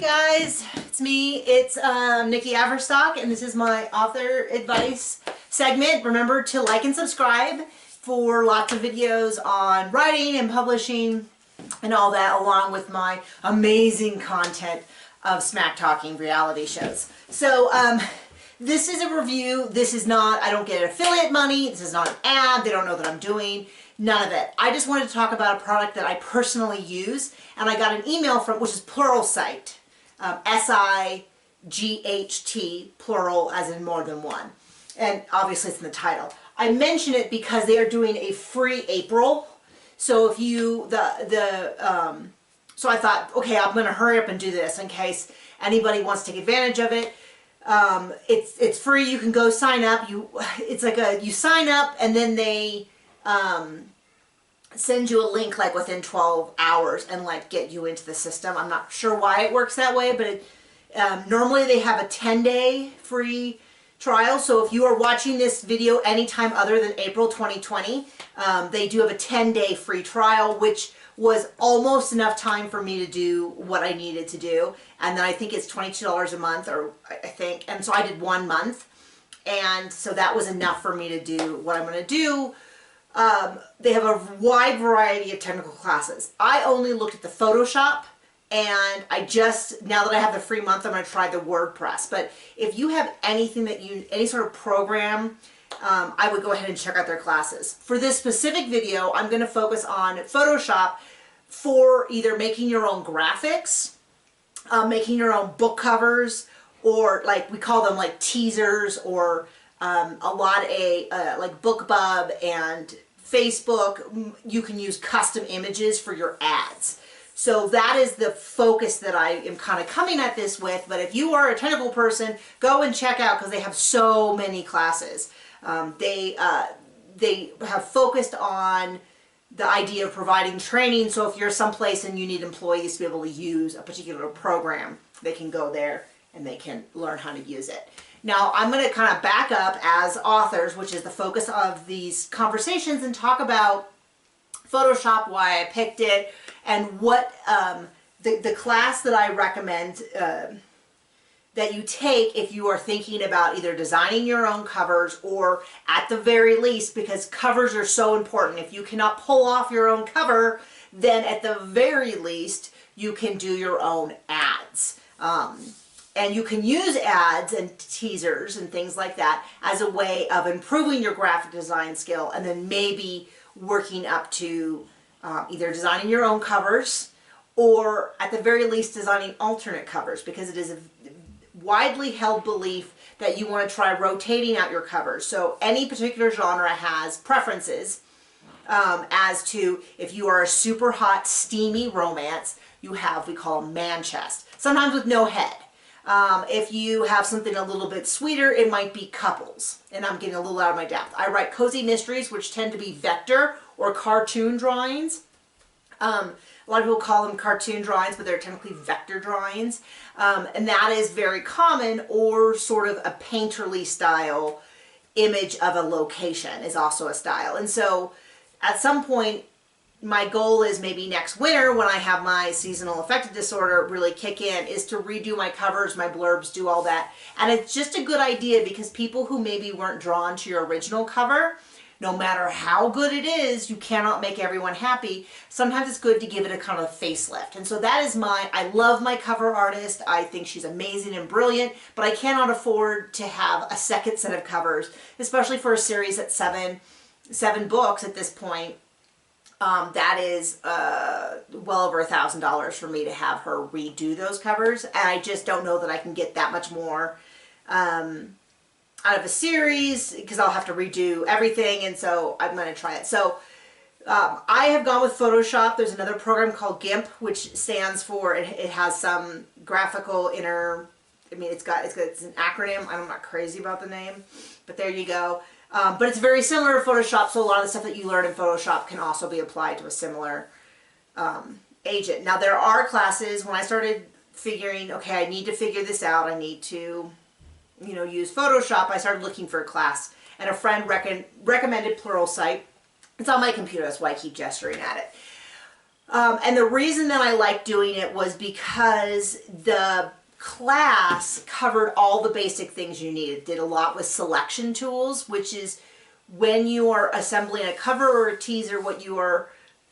guys, it's me. It's Nikki Averstock, and this is my author advice segment. Remember to like and subscribe for lots of videos on writing and publishing and all that, along with my amazing content of smack talking reality shows. So this is a review. This is not, I don't get affiliate money. This is not an ad. They don't know that I'm doing none of it. I just wanted to talk about a product that I personally use, and I got an email from, which is Pluralsight, S-I-G-H-T, plural as in more than one. And obviously it's in the title. I mention it because they are doing a free April. So if you, so I thought, okay, I'm going to hurry up and do this in case anybody wants to take advantage of it. It's free. You can go sign up. It's like you sign up and then they send you a link like within 12 hours and like get you into the system. I'm not sure why it works that way, but normally they have a 10-day free trial. So if you are watching this video anytime other than April 2020, they do have a 10-day free trial, which was almost enough time for me to do what I needed to do. And then I think it's $22 a month, or I think. And so I did 1 month. And so that was enough for me to do what I'm going to do. They have a wide variety of technical classes. I only looked at the Photoshop, and now that I have the free month, I'm going to try the WordPress. But if you have anything that any sort of program, I would go ahead and check out their classes. For this specific video, I'm going to focus on Photoshop for either making your own graphics, making your own book covers, or like we call them like teasers, or like BookBub and Facebook. You can use custom images for your ads. So that is the focus that I am kind of coming at this with. But if you are a technical person, go and check out, because they have so many classes. They have focused on the idea of providing training. So if you're someplace and you need employees to be able to use a particular program, they can go there and they can learn how to use it. Now, I'm going to kind of back up as authors, which is the focus of these conversations, and talk about Photoshop, why I picked it, and what the class that I recommend that you take if you are thinking about either designing your own covers, or at the very least, because covers are so important. If you cannot pull off your own cover, then at the very least, you can do your own ads. And you can use ads and teasers and things like that as a way of improving your graphic design skill, and then maybe working up to either designing your own covers, or at the very least designing alternate covers, because it is a widely held belief that you want to try rotating out your covers. So any particular genre has preferences as to, if you are a super hot, steamy romance, you have, we call them man chest, sometimes with no head. If you have something a little bit sweeter, it might be couples. And I'm getting a little out of my depth. I write cozy mysteries, which tend to be vector or cartoon drawings. A lot of people call them cartoon drawings, but they're technically vector drawings. And that is very common, or sort of a painterly style image of a location is also a style. And so at some point, my goal is maybe next winter, when I have my seasonal affective disorder really kick in, is to redo my covers, my blurbs, do all that. And it's just a good idea, because people who maybe weren't drawn to your original cover, no matter how good it is, you cannot make everyone happy. Sometimes it's good to give it a kind of facelift. And so that is I love my cover artist. I think she's amazing and brilliant, but I cannot afford to have a second set of covers, especially for a series that's seven books at this point. That is well over $1,000 for me to have her redo those covers, and I just don't know that I can get that much more out of a series, because I'll have to redo everything, and so I'm going to try it. So I have gone with Photoshop. There's another program called GIMP, which stands for, it has some graphical it's an acronym. I'm not crazy about the name, but there you go. But it's very similar to Photoshop, so a lot of the stuff that you learn in Photoshop can also be applied to a similar agent. Now, there are classes. When I started figuring, okay, I need to figure this out, I need to, use Photoshop, I started looking for a class, and a friend recommended Pluralsight. It's on my computer, that's why I keep gesturing at it. And the reason that I liked doing it was because the class covered all the basic things you needed. Did a lot with selection tools, which is when you are assembling a cover or a teaser, what you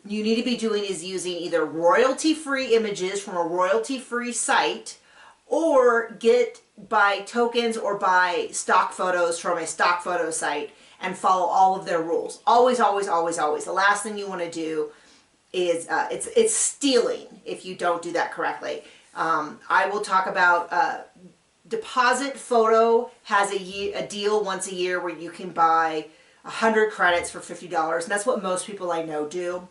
need to be doing is using either royalty-free images from a royalty-free site, or buy tokens or buy stock photos from a stock photo site and follow all of their rules. Always, always, always, always. The last thing you want to do is it's stealing if you don't do that correctly. I will talk about Deposit Photo has a deal once a year where you can buy 100 credits for $50, and that's what most people I know do.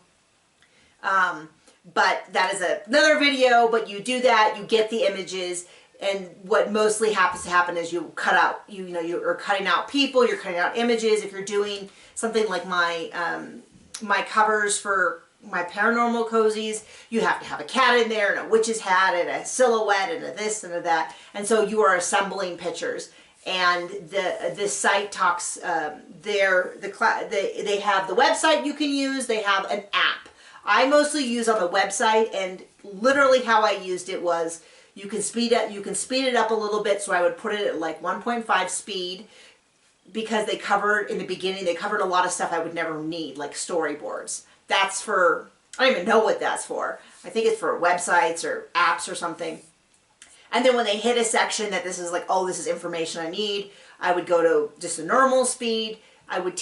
But that is another video, but you do that, you get the images, and what mostly happens to happen is you cut out, you're cutting out people, you're cutting out images. If you're doing something like my covers for my paranormal cozies, you have to have a cat in there and a witch's hat and a silhouette and a this and a that, and so you are assembling pictures. And this site talks, they have the website you can use, they have an app. I mostly use on the website, and literally how I used it was you can speed it up a little bit, so I would put it at like 1.5 speed, because in the beginning they covered a lot of stuff I would never need, like storyboards. That's for, I don't even know what that's for. I think it's for websites or apps or something. And then when they hit a section that this is like, oh, this is information I need, I would go to just a normal speed. I would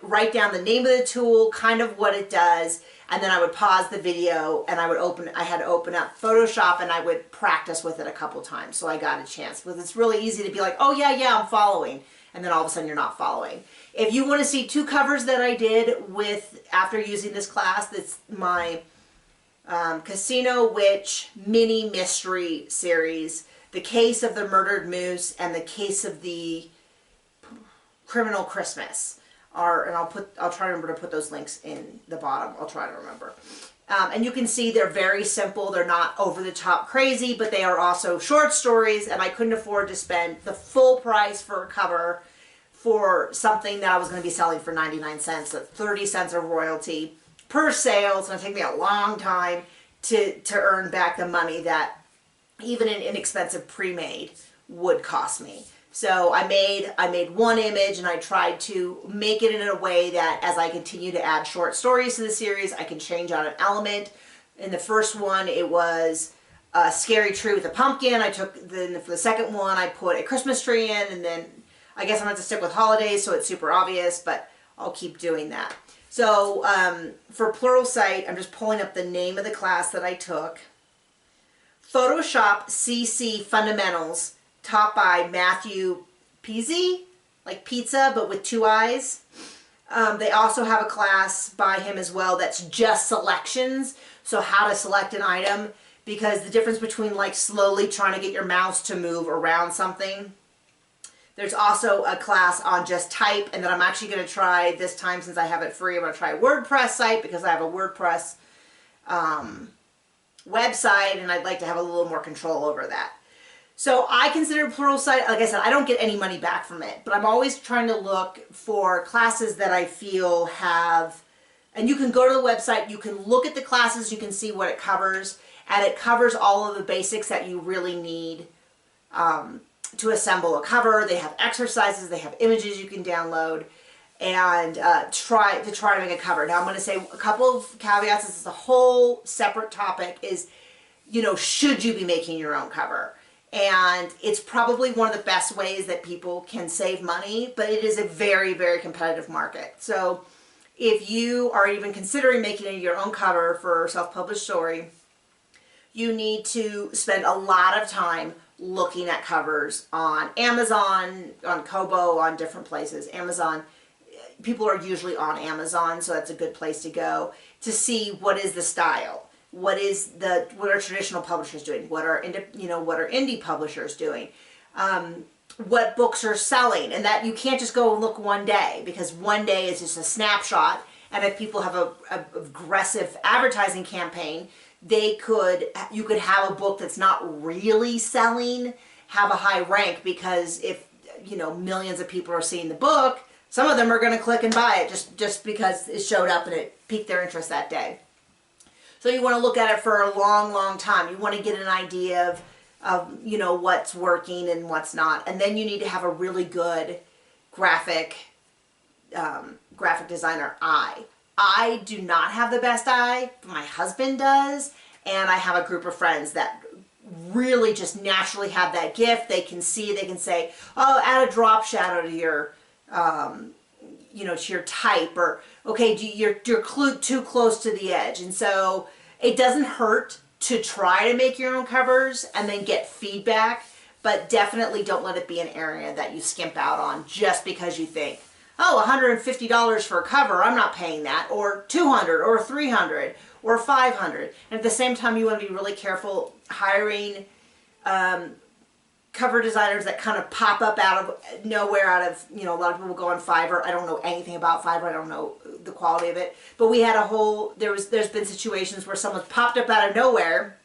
write down the name of the tool, kind of what it does, and then I would pause the video and I had to open up Photoshop and I would practice with it a couple times so I got a chance. Because it's really easy to be like, oh yeah, I'm following, and then all of a sudden you're not following. If you want to see 2 covers that I did after using this class, that's my Casino Witch mini mystery series, The Case of the Murdered Moose and The Case of the Criminal Christmas and I'll try to remember to put those links in the bottom. I'll try to remember. And you can see they're very simple. They're not over the top crazy, but they are also short stories, and I couldn't afford to spend the full price for a cover for something that I was going to be selling for 99 cents, so 30 cents of royalty per sale. It's going to take me a long time to earn back the money that even an inexpensive pre-made would cost me. So I made one image, and I tried to make it in a way that as I continue to add short stories to the series, I can change out an element. In the first one, it was a scary tree with a pumpkin. For the second one, I put a Christmas tree in, and then I guess I'm going to have to stick with holidays, so it's super obvious, but I'll keep doing that. So for Pluralsight, I'm just pulling up the name of the class that I took. Photoshop CC Fundamentals, taught by Matthew Peasy, like pizza, but with 2 eyes. They also have a class by him as well that's just selections, so how to select an item, because the difference between like slowly trying to get your mouse to move around something. There's also a class on just type, and then I'm actually going to try this time, since I have it free, I'm going to try a WordPress site, because I have a WordPress website, and I'd like to have a little more control over that. So I consider Pluralsight, like I said, I don't get any money back from it, but I'm always trying to look for classes that I feel have, and you can go to the website, you can look at the classes, you can see what it covers, and it covers all of the basics that you really need to assemble a cover. They have exercises, they have images you can download, and try to make a cover. Now I'm going to say a couple of caveats. This is a whole separate topic, is, should you be making your own cover? And it's probably one of the best ways that people can save money, but it is a very, very competitive market. So if you are even considering making your own cover for a self-published story, you need to spend a lot of time looking at covers on Amazon, on Kobo, on different places. Amazon, people are usually on Amazon, so that's a good place to go to see what is the style. What are traditional publishers doing? What are indie publishers doing? What books are selling? And that you can't just go and look one day, because one day is just a snapshot. And if people have a aggressive advertising campaign, you could have a book that's not really selling have a high rank, because if millions of people are seeing the book, some of them are going to click and buy it just because it showed up and it piqued their interest that day. So you want to look at it for a long, long time. You want to get an idea of you know, what's working and what's not. And then you need to have a really good graphic designer eye. I do not have the best eye, but my husband does. And I have a group of friends that really just naturally have that gift. They can see, they can say, oh, add a drop shadow to your, you know, to your type, or, okay, you're too close to the edge. And so it doesn't hurt to try to make your own covers and then get feedback, but definitely don't let it be an area that you skimp out on just because you think, oh, $150 for a cover, I'm not paying that, or $200 or $300 or $500. And at the same time, you want to be really careful hiring cover designers that kind of pop up out of nowhere, out of, you know, a lot of people go on Fiverr. I don't know anything about Fiverr. I don't know the quality of it. But we had a whole, there's been situations where someone popped up out of nowhere,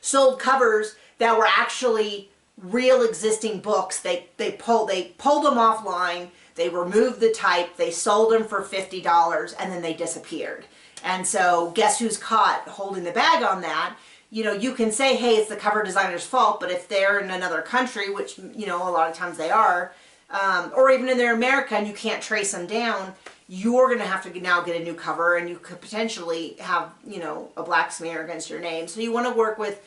sold covers that were actually real existing books. They pulled them offline, they removed the type, they sold them for $50, and then they disappeared. And so guess who's caught holding the bag on that? You know, you can say, hey, it's the cover designer's fault, but if they're in another country, which, you know, a lot of times they are, or even in America, and you can't trace them down, you're going to have to now get a new cover, and you could potentially have, you know, a black smear against your name. So you want to work with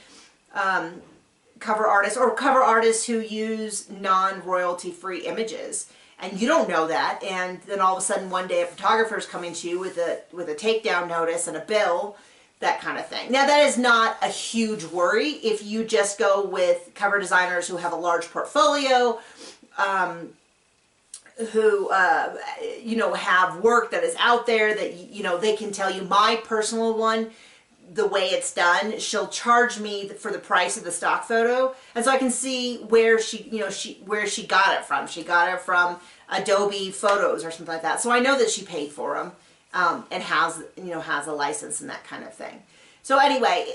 cover artists, or cover artists who use non-royalty free images. And you don't know that, and then all of a sudden one day a photographer's coming to you with a takedown notice and a bill, that kind of thing. Now that is not a huge worry if you just go with cover designers who have a large portfolio, who you know, have work that is out there that, you know, they can tell you. My personal one, the way it's done, she'll charge me for the price of the stock photo, and so I can see where she, you know, where she got it from. She got it from Adobe Photos or something like that. So I know that she paid for them, and has, you know, has a license and that kind of thing. So anyway,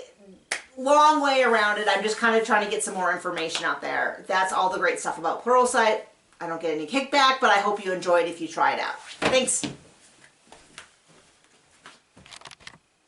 long way around it. I'm just kind of trying to get some more information out there. That's all the great stuff about Pluralsight. I don't get any kickback, but I hope you enjoyed if you try it out. Thanks.